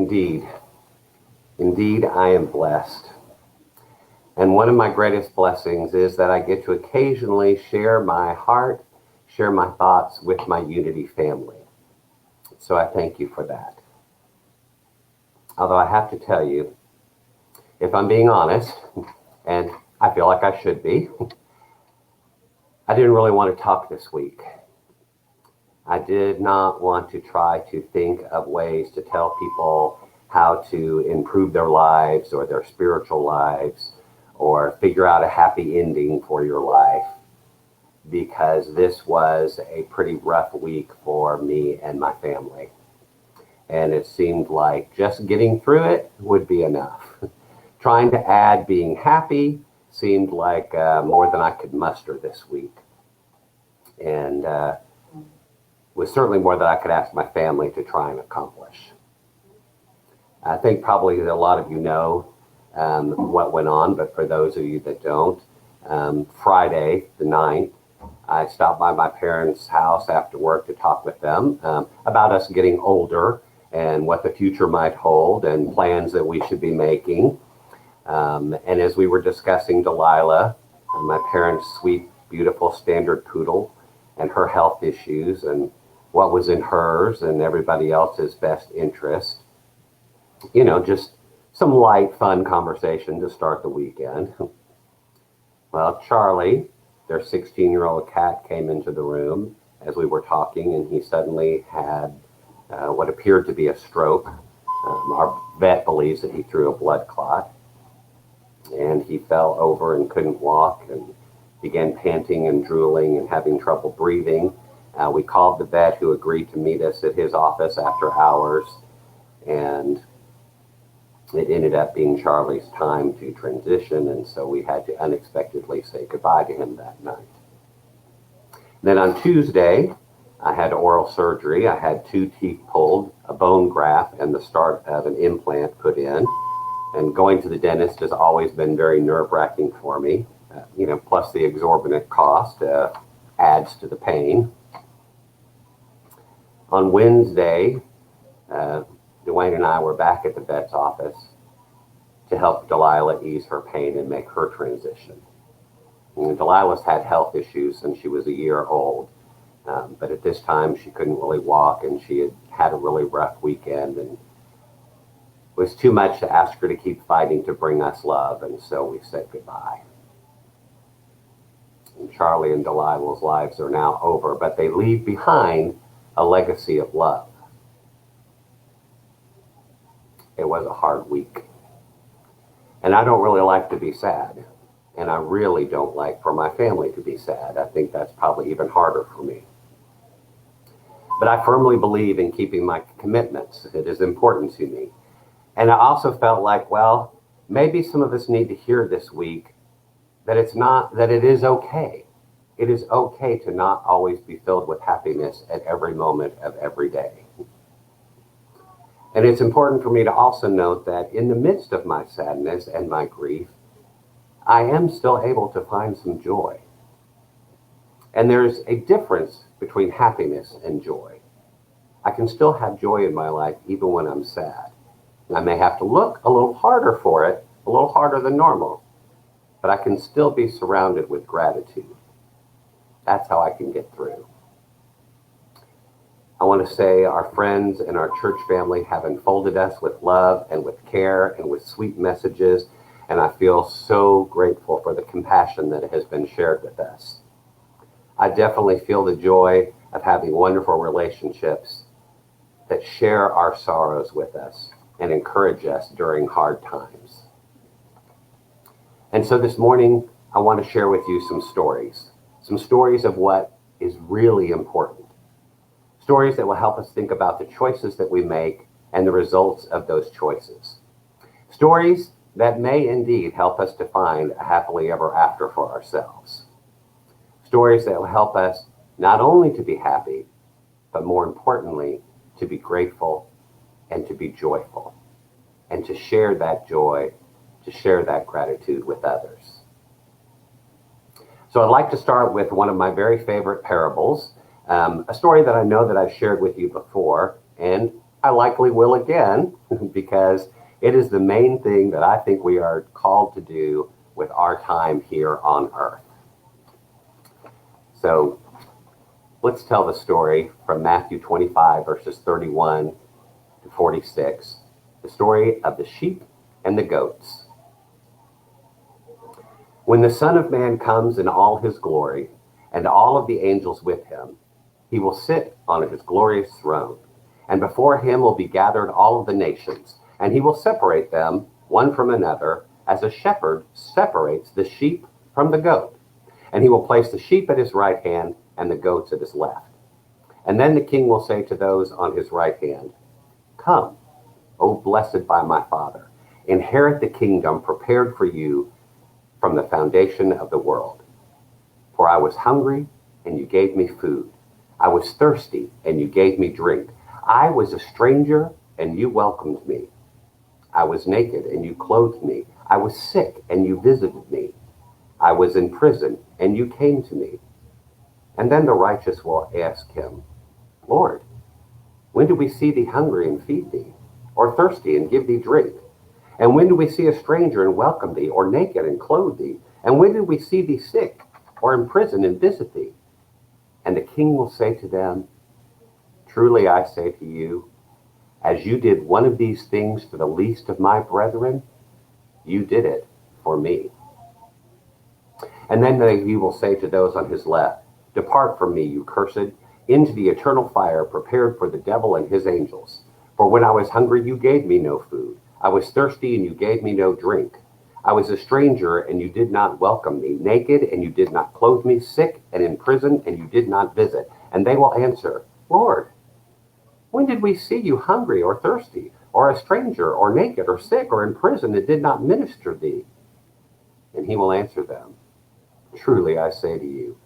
Indeed, indeed, I am blessed. And one of my greatest blessings is that I get to occasionally share my heart, share my thoughts with my Unity family. So I thank you for that. Although I have to tell you, if I'm being honest, and I feel like I should be, I didn't really want to talk this week. I did not want to try to think of ways to tell people how to improve their lives or their spiritual lives or figure out a happy ending for your life, because this was a pretty rough week for me and my family. And it seemed like just getting through it would be enough. Trying to add being happy seemed like more than I could muster this week. And was certainly more than I could ask my family to try and accomplish. I think probably a lot of you know what went on, but for those of you that don't, Friday the 9th, I stopped by my parents' house after work to talk with them about us getting older and what the future might hold and plans that we should be making. And as we were discussing Delilah, my parents' sweet, beautiful standard poodle, and her health issues and what was in hers and everybody else's best interest, just some light, fun conversation to start the weekend. Well, Charlie, their 16-year-old cat, came into the room as we were talking, and he suddenly had what appeared to be a stroke. Our vet believes that he threw a blood clot, and he fell over and couldn't walk and began panting and drooling and having trouble breathing. We called the vet, who agreed to meet us at his office after hours, and it ended up being Charlie's time to transition, and so we had to unexpectedly say goodbye to him that night. Then on Tuesday, I had oral surgery. I had 2 teeth pulled, a bone graft, and the start of an implant put in. And going to the dentist has always been very nerve-wracking for me. Plus the exorbitant cost adds to the pain. On Wednesday, Dwayne and I were back at the vet's office to help Delilah ease her pain and make her transition. And Delilah's had health issues since she was a year old, but at this time she couldn't really walk, and she had had a really rough weekend, and it was too much to ask her to keep fighting to bring us love, and so we said goodbye. And Charlie and Delilah's lives are now over, but they leave behind a legacy of love. It was a hard week. And I don't really like to be sad. And I really don't like for my family to be sad. I think that's probably even harder for me. But I firmly believe in keeping my commitments. It is important to me. And I also felt like, well, maybe some of us need to hear this week that it is okay. It is okay to not always be filled with happiness at every moment of every day. And it's important for me to also note that in the midst of my sadness and my grief, I am still able to find some joy. And there's a difference between happiness and joy. I can still have joy in my life even when I'm sad. And I may have to look a little harder for it, a little harder than normal, but I can still be surrounded with gratitude. That's how I can get through. I want to say our friends and our church family have enfolded us with love and with care and with sweet messages, and I feel so grateful for the compassion that has been shared with us. I definitely feel the joy of having wonderful relationships that share our sorrows with us and encourage us during hard times. And so this morning, I want to share with you some stories of what is really important. Stories that will help us think about the choices that we make and the results of those choices. Stories that may indeed help us to find a happily ever after for ourselves. Stories that will help us not only to be happy, but more importantly, to be grateful and to be joyful, and to share that joy, to share that gratitude with others. So I'd like to start with one of my very favorite parables, a story that I know that I've shared with you before, and I likely will again because it is the main thing that I think we are called to do with our time here on earth. So let's tell the story from Matthew 25, verses 31 to 46, the story of the sheep and the goats. When the Son of Man comes in all his glory, and all of the angels with him, he will sit on his glorious throne, and before him will be gathered all of the nations, and he will separate them one from another, as a shepherd separates the sheep from the goat. And he will place the sheep at his right hand and the goats at his left. And then the king will say to those on his right hand, "Come, O blessed by my Father, inherit the kingdom prepared for you from the foundation of the world. For I was hungry, and you gave me food. I was thirsty, and you gave me drink. I was a stranger, and you welcomed me. I was naked, and you clothed me. I was sick, and you visited me. I was in prison, and you came to me." And then the righteous will ask him, "Lord, when did we see thee hungry and feed thee, or thirsty and give thee drink? And when did we see a stranger and welcome thee, or naked and clothe thee? And when did we see thee sick, or in prison and visit thee?" And the king will say to them, "Truly I say to you, as you did one of these things for the least of my brethren, you did it for me." And then he will say to those on his left, "Depart from me, you cursed, into the eternal fire prepared for the devil and his angels. For when I was hungry, you gave me no food. I was thirsty, and you gave me no drink. I was a stranger, and you did not welcome me, naked, and you did not clothe me, sick and in prison, and you did not visit." And they will answer, "Lord, when did we see you hungry or thirsty, or a stranger, or naked, or sick, or in prison, and did not minister thee?" And he will answer them, "Truly I say to you,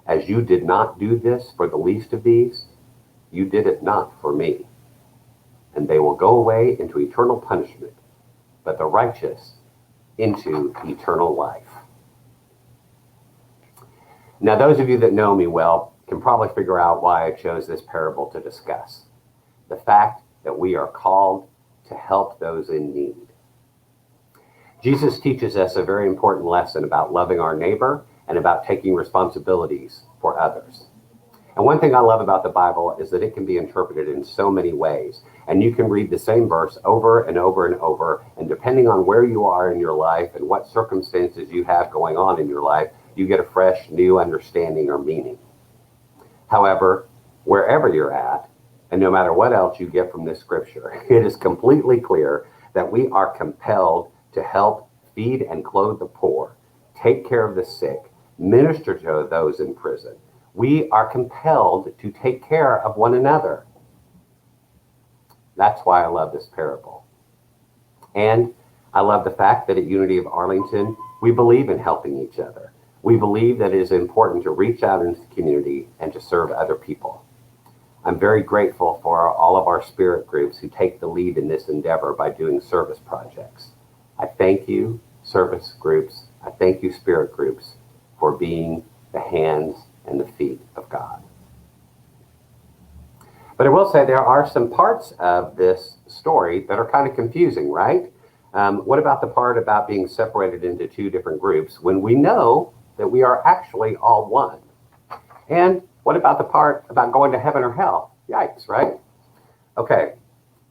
as you did not do this for the least of these, you did it not for me." And they will go away into eternal punishment, but the righteous into eternal life. Now, those of you that know me well can probably figure out why I chose this parable to discuss. The fact that we are called to help those in need. Jesus teaches us a very important lesson about loving our neighbor and about taking responsibilities for others. And one thing I love about the Bible is that it can be interpreted in so many ways. And you can read the same verse over and over and over. And depending on where you are in your life and what circumstances you have going on in your life, you get a fresh, new understanding or meaning. However, wherever you're at, and no matter what else you get from this scripture, it is completely clear that we are compelled to help feed and clothe the poor, take care of the sick, minister to those in prison. We are compelled to take care of one another. That's why I love this parable. And I love the fact that at Unity of Arlington, we believe in helping each other. We believe that it is important to reach out into the community and to serve other people. I'm very grateful for all of our spirit groups who take the lead in this endeavor by doing service projects. I thank you, service groups. I thank you, spirit groups, for being the hands and the feet of God. But I will say there are some parts of this story that are kind of confusing, right? What about the part about being separated into two different groups when we know that we are actually all one? And what about the part about going to heaven or hell? Yikes, right? Okay,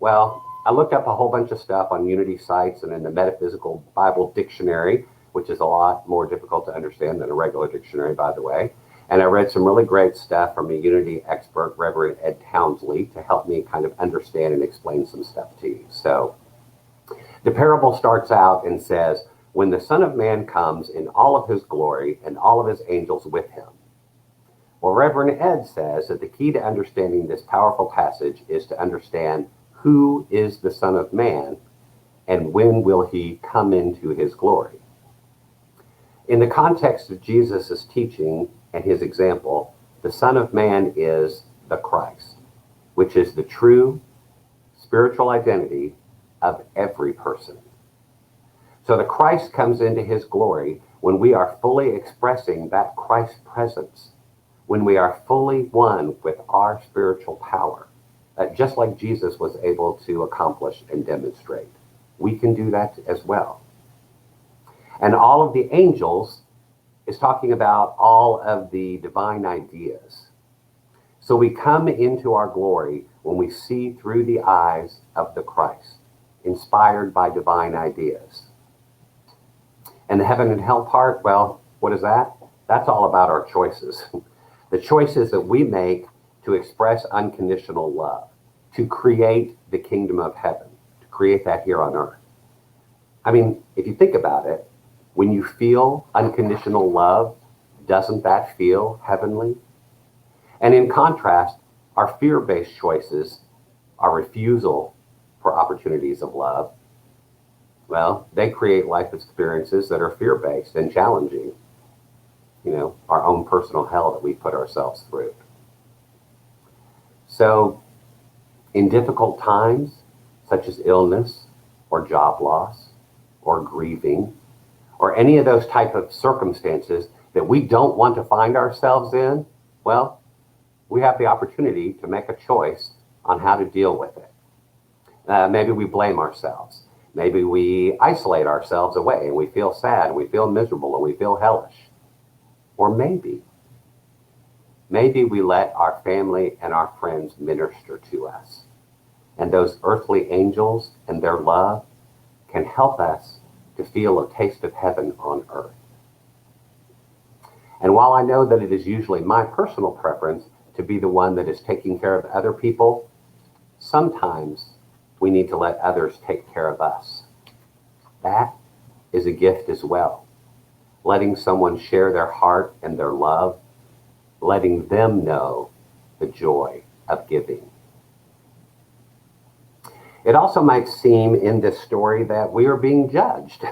well, I looked up a whole bunch of stuff on Unity sites and in the Metaphysical Bible Dictionary, which is a lot more difficult to understand than a regular dictionary, by the way. And I read some really great stuff from a Unity expert, Reverend Ed Townsley, to help me kind of understand and explain some stuff to you. So the parable starts out and says, when the Son of Man comes in all of his glory and all of his angels with him. Well, Reverend Ed says that the key to understanding this powerful passage is to understand who is the Son of Man and when will he come into his glory. In the context of Jesus' teaching and his example, the Son of Man is the Christ, which is the true spiritual identity of every person. So the Christ comes into his glory when we are fully expressing that Christ presence, when we are fully one with our spiritual power. just like Jesus was able to accomplish and demonstrate. We can do that as well. And all of the angels is talking about all of the divine ideas. So we come into our glory when we see through the eyes of the Christ, inspired by divine ideas. And the heaven and hell part, well, what is that? That's all about our choices. The choices that we make to express unconditional love, to create the kingdom of heaven, to create that here on earth. I mean, if you think about it, when you feel unconditional love, doesn't that feel heavenly? And in contrast, our fear-based choices, our refusal for opportunities of love, well, they create life experiences that are fear-based and challenging. You know, our own personal hell that we put ourselves through. So, in difficult times, such as illness or job loss or grieving, or any of those type of circumstances that we don't want to find ourselves in, well, we have the opportunity to make a choice on how to deal with it. Maybe we blame ourselves. Maybe we isolate ourselves away and we feel sad and we feel miserable and we feel hellish. Or maybe we let our family and our friends minister to us. And those earthly angels and their love can help us to feel a taste of heaven on earth. And while I know that it is usually my personal preference to be the one that is taking care of other people, sometimes we need to let others take care of us. That is a gift as well. Letting someone share their heart and their love, letting them know the joy of giving. It also might seem in this story that we are being judged,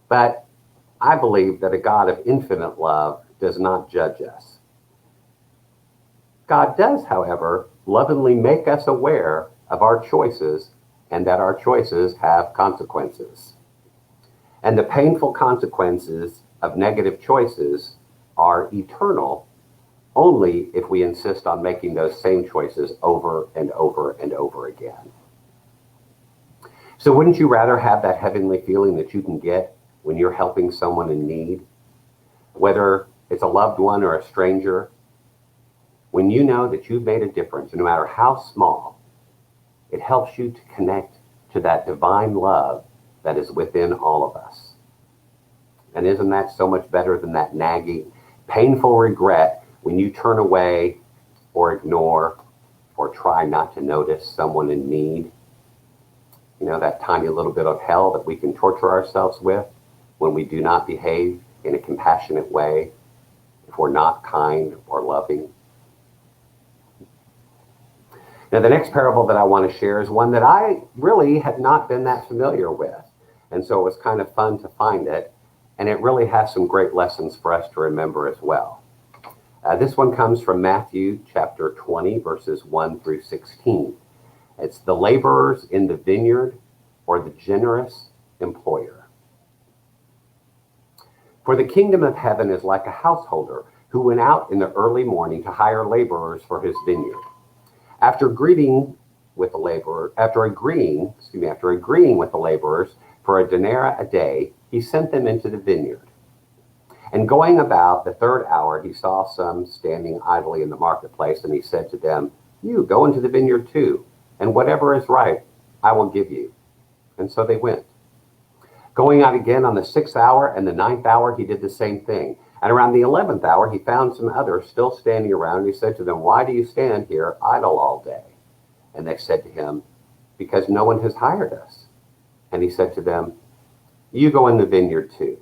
but I believe that a God of infinite love does not judge us. God does, however, lovingly make us aware of our choices and that our choices have consequences. And the painful consequences of negative choices are eternal only if we insist on making those same choices over and over and over again. So wouldn't you rather have that heavenly feeling that you can get when you're helping someone in need? Whether it's a loved one or a stranger, when you know that you've made a difference, no matter how small, it helps you to connect to that divine love that is within all of us. And isn't that so much better than that nagging, painful regret when you turn away or ignore or try not to notice someone in need? You know, that tiny little bit of hell that we can torture ourselves with when we do not behave in a compassionate way, if we're not kind or loving. Now, the next parable that I want to share is one that I really had not been that familiar with. And so it was kind of fun to find it. And it really has some great lessons for us to remember as well. This one comes from Matthew chapter 20, verses 1 through 16. It's the laborers in the vineyard or the generous employer. For the kingdom of heaven is like a householder who went out in the early morning to hire laborers for his vineyard. After agreeing with the laborers for a denarii a day, he sent them into the vineyard. And going about the third hour, he saw some standing idly in the marketplace, and he said to them, "You go into the vineyard too, and whatever is right, I will give you." And so they went. Going out again on the 6th hour and the 9th hour, he did the same thing. And around the 11th hour, he found some others still standing around. And he said to them, "Why do you stand here idle all day?" And they said to him, "Because no one has hired us." And he said to them, "You go in the vineyard too."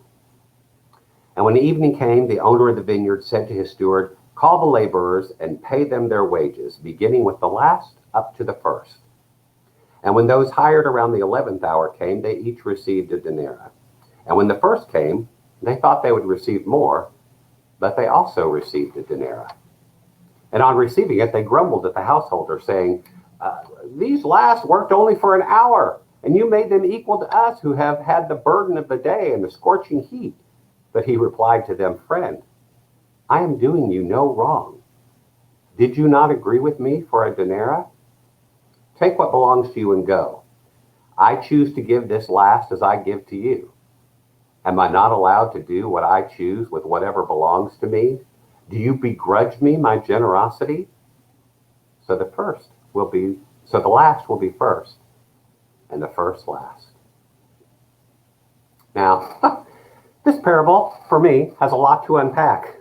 And when the evening came, the owner of the vineyard said to his steward, "Call the laborers and pay them their wages, beginning with the last up to the first." And when those hired around the 11th hour came, they each received a denarii. And when the first came, they thought they would receive more, but they also received a denarii. And on receiving it, they grumbled at the householder, saying, "These last worked only for an hour, and you made them equal to us who have had the burden of the day and the scorching heat." But he replied to them, "Friend, I am doing you no wrong. Did you not agree with me for a denarii? Take what belongs to you and go. I choose to give this last as I give to you. Am I not allowed to do what I choose with whatever belongs to me? Do you begrudge me my generosity? So the last will be first, and the first last. Now, this parable, for me, has a lot to unpack.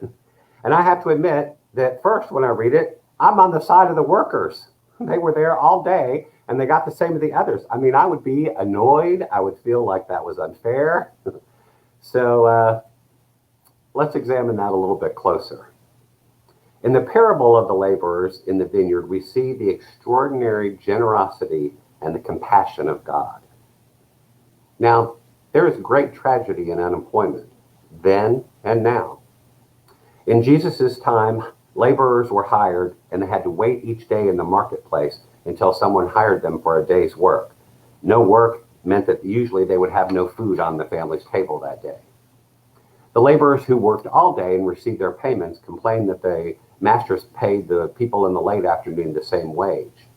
And I have to admit that first, when I read it, I'm on the side of the workers. They were there all day, and they got the same as the others. I mean, I would be annoyed. I would feel like that was unfair. So let's examine that a little bit closer. In the parable of the laborers in the vineyard, we see the extraordinary generosity and the compassion of God. Now, there is great tragedy in unemployment, then and now. In Jesus' time, laborers were hired and they had to wait each day in the marketplace until someone hired them for a day's work. No work meant that usually they would have no food on the family's table that day. The laborers who worked all day and received their payments complained that the masters paid the people in the late afternoon the same wage.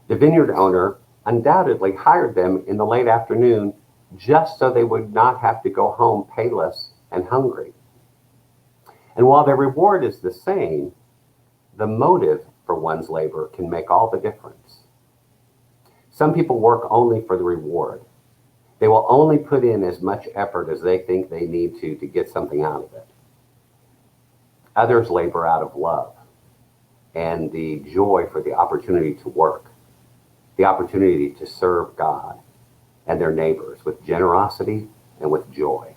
The vineyard owner undoubtedly hired them in the late afternoon just so they would not have to go home payless and hungry. And while their reward is the same, the motive for one's labor can make all the difference. Some people work only for the reward. They will only put in as much effort as they think they need to get something out of it. Others labor out of love and the joy for the opportunity to work, the opportunity to serve God and their neighbors with generosity and with joy.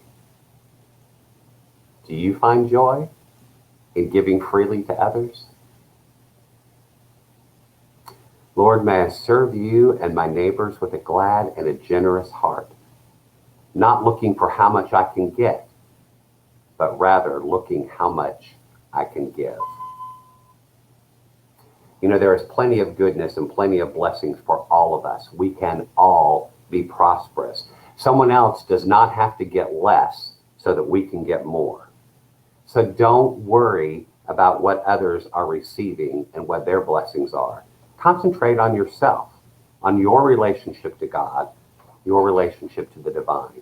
Do you find joy in giving freely to others? Lord, may I serve you and my neighbors with a glad and a generous heart, not looking for how much I can get, but rather looking how much I can give. You know, there is plenty of goodness and plenty of blessings for all of us. We can all be prosperous. Someone else does not have to get less so that we can get more. So don't worry about what others are receiving and what their blessings are. Concentrate on yourself, on your relationship to God, your relationship to the divine.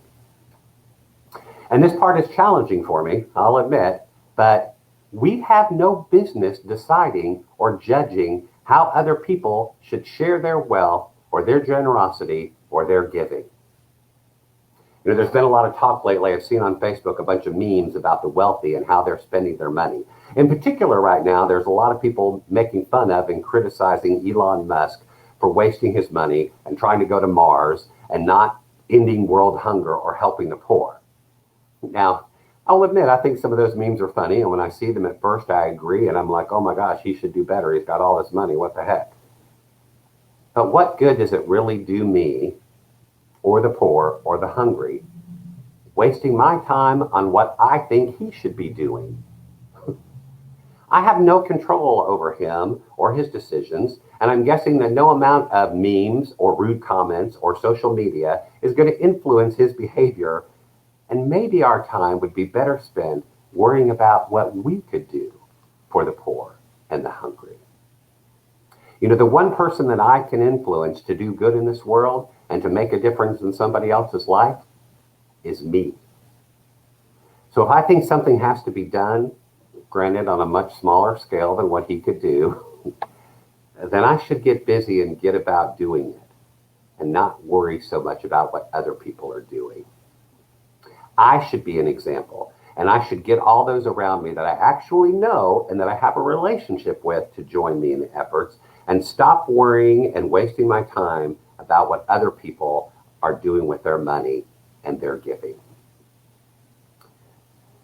And this part is challenging for me, I'll admit, but we have no business deciding or judging how other people should share their wealth or their generosity or their giving. You know, there's been a lot of talk lately. I've seen on Facebook a bunch of memes about the wealthy and how they're spending their money. In particular, right now, there's a lot of people making fun of and criticizing Elon Musk for wasting his money and trying to go to Mars and not ending world hunger or helping the poor. Now, I'll admit, I think some of those memes are funny, and when I see them at first, I agree, and I'm like, oh my gosh, he should do better. He's got all this money. What the heck? But what good does it really do me or the poor or the hungry wasting my time on what I think he should be doing? I have no control over him or his decisions, and I'm guessing that no amount of memes or rude comments or social media is going to influence his behavior, and maybe our time would be better spent worrying about what we could do for the poor and the hungry. You know, the one person that I can influence to do good in this world and to make a difference in somebody else's life is me. So if I think something has to be done, granted on a much smaller scale than what he could do, then I should get busy and get about doing it and not worry so much about what other people are doing. I should be an example, and I should get all those around me that I actually know and that I have a relationship with to join me in the efforts, and stop worrying and wasting my time about what other people are doing with their money and their giving.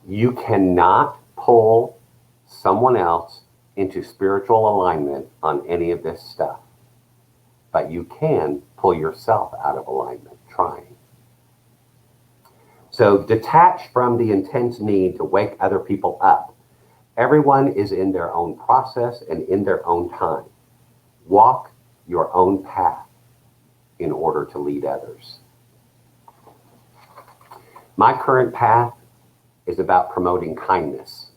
You cannot pull someone else into spiritual alignment on any of this stuff, but you can pull yourself out of alignment trying. So detach from the intense need to wake other people up. Everyone is in their own process and in their own time. Walk your own path in order to lead others. My current path is about promoting kindness,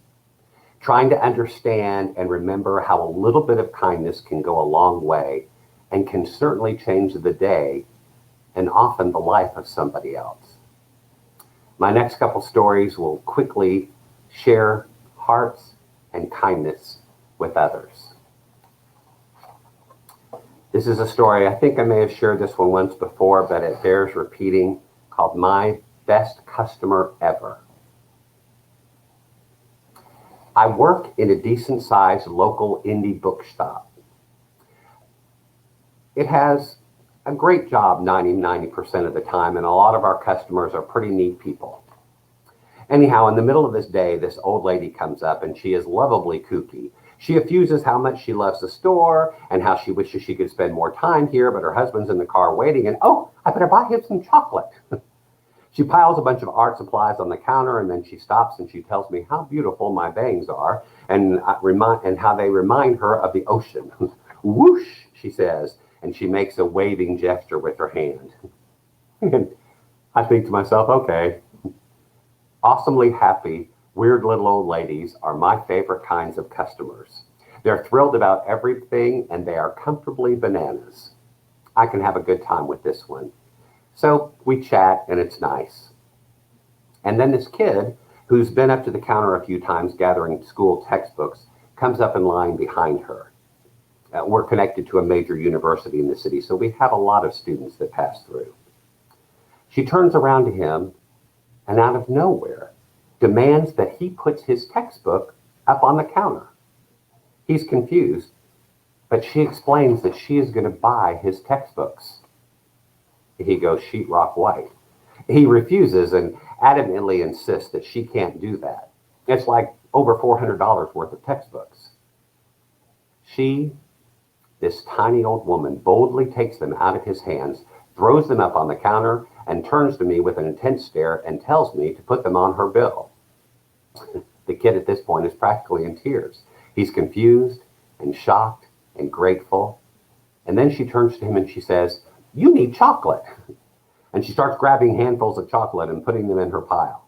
trying to understand and remember how a little bit of kindness can go a long way, and can certainly change the day and often the life of somebody else. My next couple stories will quickly share hearts and kindness with others. This is a story, I think I may have shared this one once before, but it bears repeating, called My Best Customer Ever. I work in a decent-sized local indie bookshop. It has a great job 90% of the time, and a lot of our customers are pretty neat people. Anyhow, in the middle of this day, this old lady comes up, and she is lovably kooky. She effuses how much she loves the store and how she wishes she could spend more time here, but her husband's in the car waiting, and oh, I better buy him some chocolate. She piles a bunch of art supplies on the counter, and then she stops and she tells me how beautiful my bangs are and how they remind her of the ocean. Whoosh, she says, and she makes a waving gesture with her hand. And I think to myself, okay, awesomely happy, weird little old ladies are my favorite kinds of customers. They're thrilled about everything and they are comfortably bananas. I can have a good time with this one. So we chat and it's nice. And then this kid, who's been up to the counter a few times gathering school textbooks, comes up in line behind her. We're connected to a major university in the city, so we have a lot of students that pass through. She turns around to him and out of nowhere demands that he puts his textbook up on the counter. He's confused, but she explains that she is going to buy his textbooks. He goes sheetrock white. He refuses and adamantly insists that she can't do that. It's like over $400 worth of textbooks. She, this tiny old woman, boldly takes them out of his hands, throws them up on the counter, and turns to me with an intense stare and tells me to put them on her bill. The kid at this point is practically in tears. He's confused and shocked and grateful. And then she turns to him and she says, "You need chocolate." And she starts grabbing handfuls of chocolate and putting them in her pile.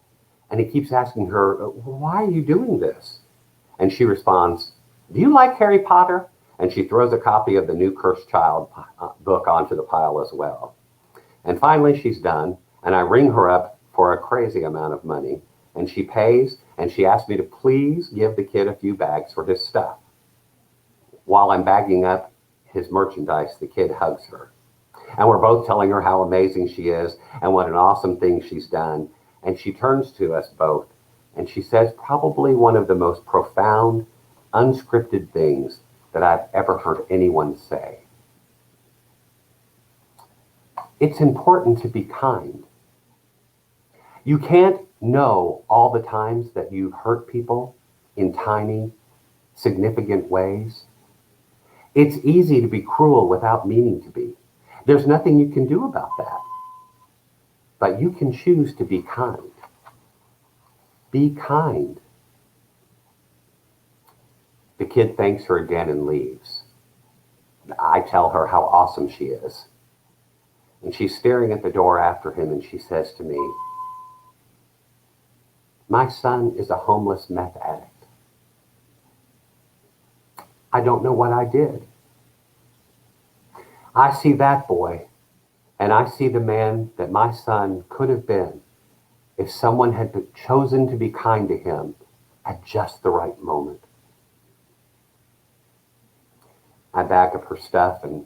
And he keeps asking her, "Why are you doing this?" And she responds, "Do you like Harry Potter?" And she throws a copy of the New Cursed Child book onto the pile as well. And finally she's done, and I ring her up for a crazy amount of money. And she pays, and she asks me to please give the kid a few bags for his stuff. While I'm bagging up his merchandise, the kid hugs her. And we're both telling her how amazing she is and what an awesome thing she's done. And she turns to us both and she says probably one of the most profound, unscripted things that I've ever heard anyone say. It's important to be kind. You can't know all the times that you've hurt people in tiny, significant ways. It's easy to be cruel without meaning to be. There's nothing you can do about that. But you can choose to be kind. Be kind. The kid thanks her again and leaves. I tell her how awesome she is. And she's staring at the door after him and she says to me, "My son is a homeless meth addict. I don't know what I did. I see that boy, and I see the man that my son could have been if someone had chosen to be kind to him at just the right moment." I bag up her stuff, and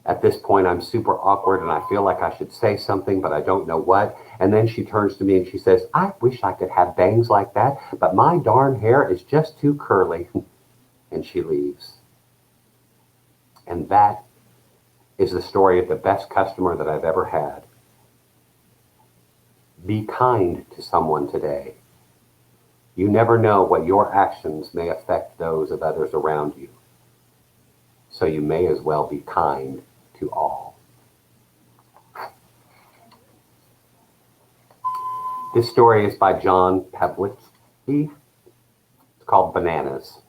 at this point I'm super awkward and I feel like I should say something, but I don't know what. And then she turns to me and she says, "I wish I could have bangs like that, but my darn hair is just too curly." And she leaves. And that is the story of the best customer that I've ever had. Be kind to someone today. You never know what your actions may affect those of others around you. So you may as well be kind to all. This story is by John Pavlitzky. It's called Bananas.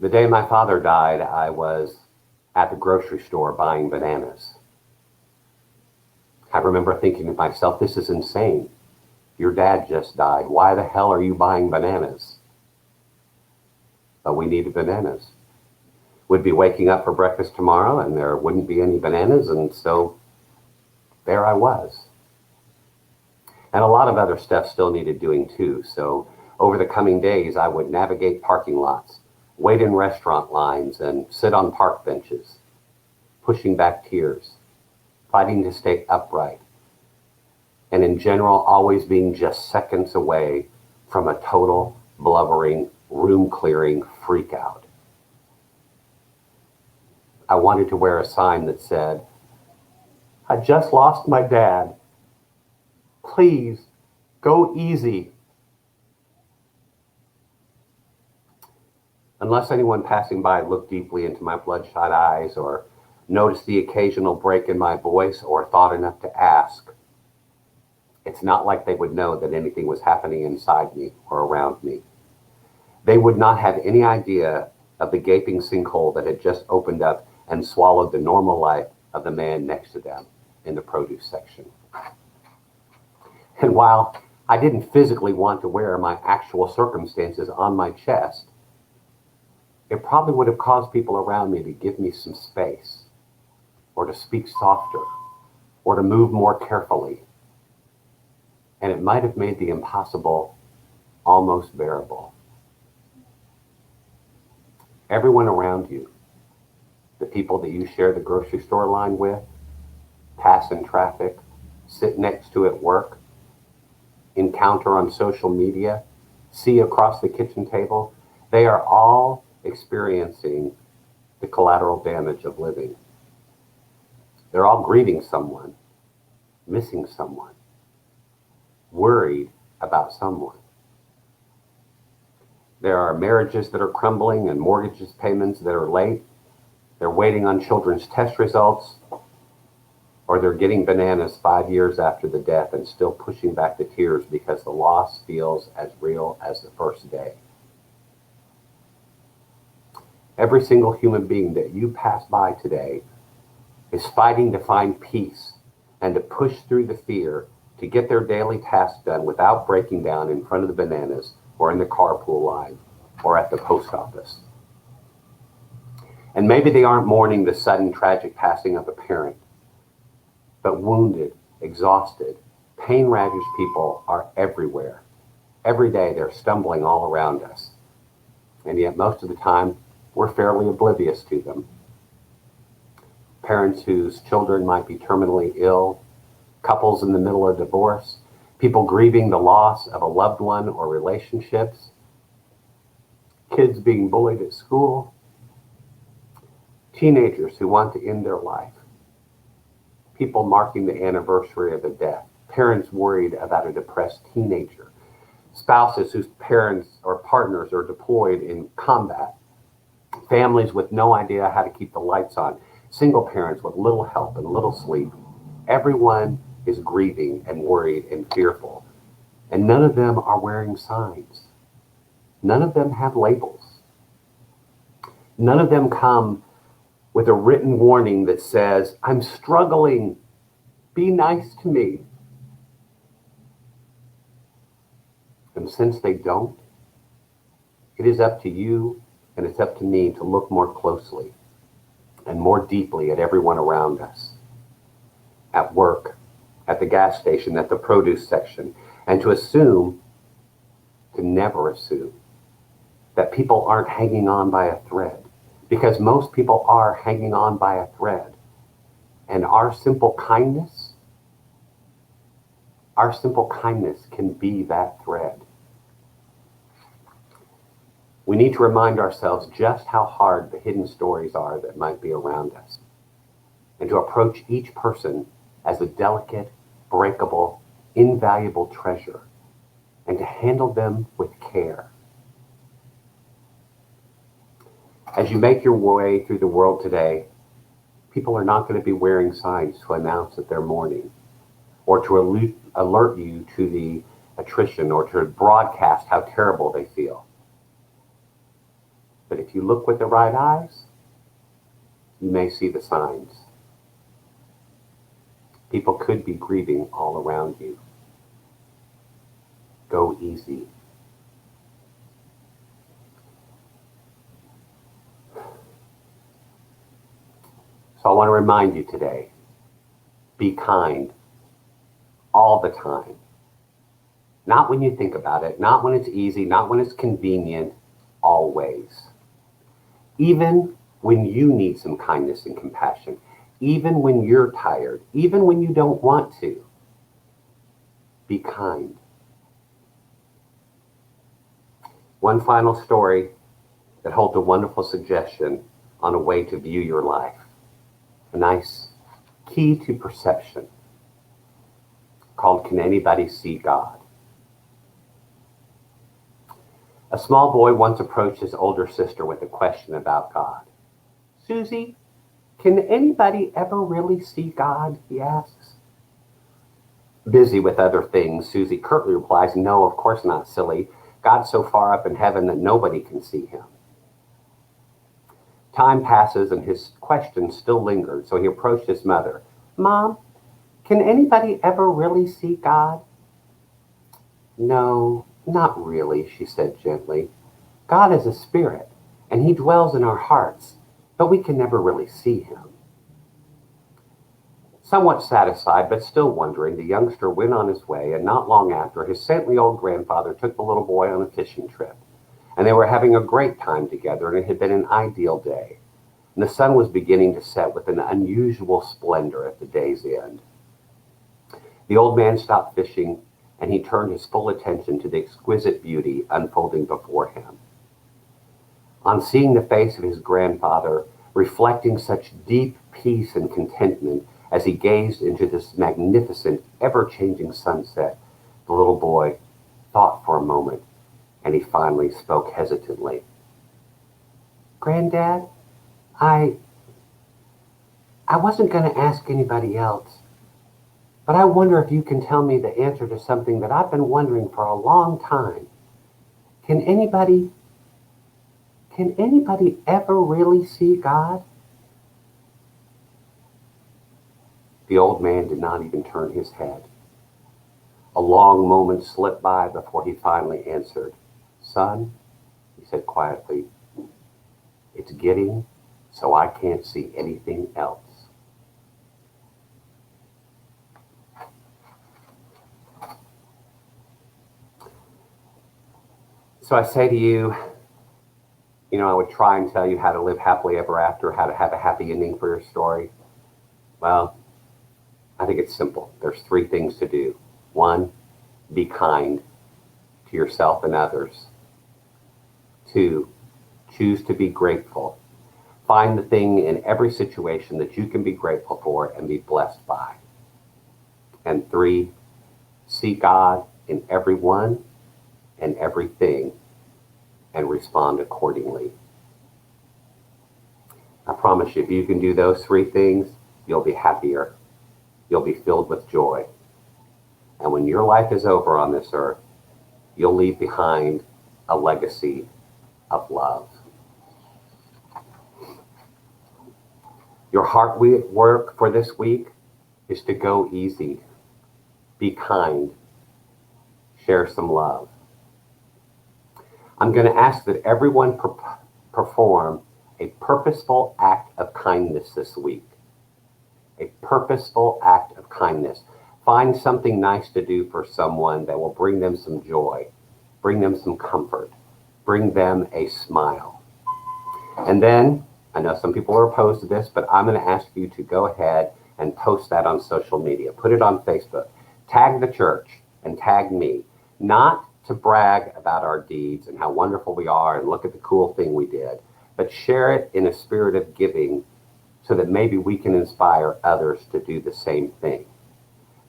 The day my father died, I was at the grocery store buying bananas. I remember thinking to myself, this is insane. Your dad just died. Why the hell are you buying bananas? but we needed bananas. We'd be waking up for breakfast tomorrow and there wouldn't be any bananas, and so there I was. And a lot of other stuff still needed doing too, so over the coming days I would navigate parking lots, wait in restaurant lines, and sit on park benches, pushing back tears, fighting to stay upright, and in general always being just seconds away from a total, blubbering, room-clearing freak-out. I wanted to wear a sign that said, "I just lost my dad. Please, go easy." Unless anyone passing by looked deeply into my bloodshot eyes or noticed the occasional break in my voice or thought enough to ask, it's not like they would know that anything was happening inside me or around me. They would not have any idea of the gaping sinkhole that had just opened up and swallowed the normal life of the man next to them in the produce section. And while I didn't physically want to wear my actual circumstances on my chest, it probably would have caused people around me to give me some space, or to speak softer, or to move more carefully. And it might have made the impossible almost bearable. Everyone around you, the people that you share the grocery store line with, pass in traffic, sit next to at work, encounter on social media, see across the kitchen table, they are all experiencing the collateral damage of living. They're all grieving someone, missing someone, worried about someone. There are marriages that are crumbling and mortgage payments that are late. They're waiting on children's test results, or they're getting bananas 5 years after the death and still pushing back the tears because the loss feels as real as the first day. Every single human being that you pass by today is fighting to find peace and to push through the fear to get their daily tasks done without breaking down in front of the bananas or in the carpool line or at the post office. And maybe they aren't mourning the sudden tragic passing of a parent, but wounded, exhausted, pain-ravaged people are everywhere. Every day they're stumbling all around us. And yet most of the time, we're fairly oblivious to them. Parents whose children might be terminally ill, couples in the middle of divorce, people grieving the loss of a loved one or relationships, kids being bullied at school, teenagers who want to end their life, people marking the anniversary of a death, parents worried about a depressed teenager, spouses whose parents or partners are deployed in combat, families with no idea how to keep the lights on, single parents with little help and little sleep. Everyone is grieving and worried and fearful, and none of them are wearing signs. None of them have labels. None of them come with a written warning that says, "I'm struggling, be nice to me." And since they don't, it is up to you and it's up to me to look more closely and more deeply at everyone around us, at work, at the gas station, at the produce section, and to never assume that people aren't hanging on by a thread, because most people are hanging on by a thread. And our simple kindness can be that thread. We need to remind ourselves just how hard the hidden stories are that might be around us, and to approach each person as a delicate, breakable, invaluable treasure, and to handle them with care. As you make your way through the world today, people are not going to be wearing signs to announce that they're mourning, or to alert you to the attrition, or to broadcast how terrible they feel. But if you look with the right eyes, you may see the signs. People could be grieving all around you. Go easy. So I want to remind you today, be kind all the time. Not when you think about it, not when it's easy, not when it's convenient, always. Even when you need some kindness and compassion, even when you're tired, even when you don't want to, be kind. One final story that holds a wonderful suggestion on a way to view your life. A nice key to perception called Can Anybody See God? A small boy once approached his older sister with a question about God. Susie, can anybody ever really see God? He asks. Busy with other things, Susie curtly replies, No, of course not, silly. God's so far up in heaven that nobody can see him. Time passes and his question still lingered, so he approached his mother. Mom, can anybody ever really see God? No, not really, she said gently. God is a spirit, and he dwells in our hearts, but we can never really see him. Somewhat satisfied, but still wondering, the youngster went on his way, and not long after, his saintly old grandfather took the little boy on a fishing trip. And they were having a great time together, and it had been an ideal day. And the sun was beginning to set with an unusual splendor at the day's end. The old man stopped fishing, and he turned his full attention to the exquisite beauty unfolding before him. On seeing the face of his grandfather, reflecting such deep peace and contentment as he gazed into this magnificent, ever-changing sunset, the little boy thought for a moment, and he finally spoke hesitantly. Granddad, I wasn't going to ask anybody else, but I wonder if you can tell me the answer to something that I've been wondering for a long time. Can anybody ever really see God? The old man did not even turn his head. A long moment slipped by before he finally answered. Son, he said quietly, it's getting so I can't see anything else. So I say to you, I would try and tell you how to live happily ever after, how to have a happy ending for your story. Well, I think it's simple. There's 3 things to do. 1, be kind to yourself and others. 2, choose to be grateful. Find the thing in every situation that you can be grateful for and be blessed by. And 3, see God in everyone and everything and respond accordingly. I promise you, if you can do those 3 things, you'll be happier. You'll be filled with joy. And when your life is over on this earth, you'll leave behind a legacy of love. Your heart work for this week is to go easy, be kind, share some love. I'm going to ask that everyone perform a purposeful act of kindness this week. A purposeful act of kindness. Find something nice to do for someone that will bring them some joy, bring them some comfort, bring them a smile. And then, I know some people are opposed to this, but I'm going to ask you to go ahead and post that on social media. Put it on Facebook. Tag the church and tag me. Not to brag about our deeds and how wonderful we are and look at the cool thing we did, but share it in a spirit of giving so that maybe we can inspire others to do the same thing.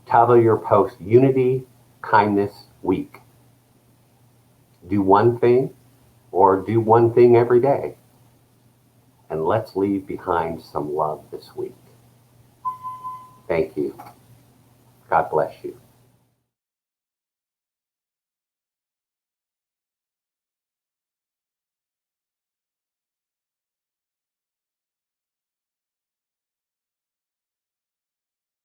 Title your post Unity Kindness Week. Do one thing or do one thing every day. And let's leave behind some love this week. Thank you. God bless you.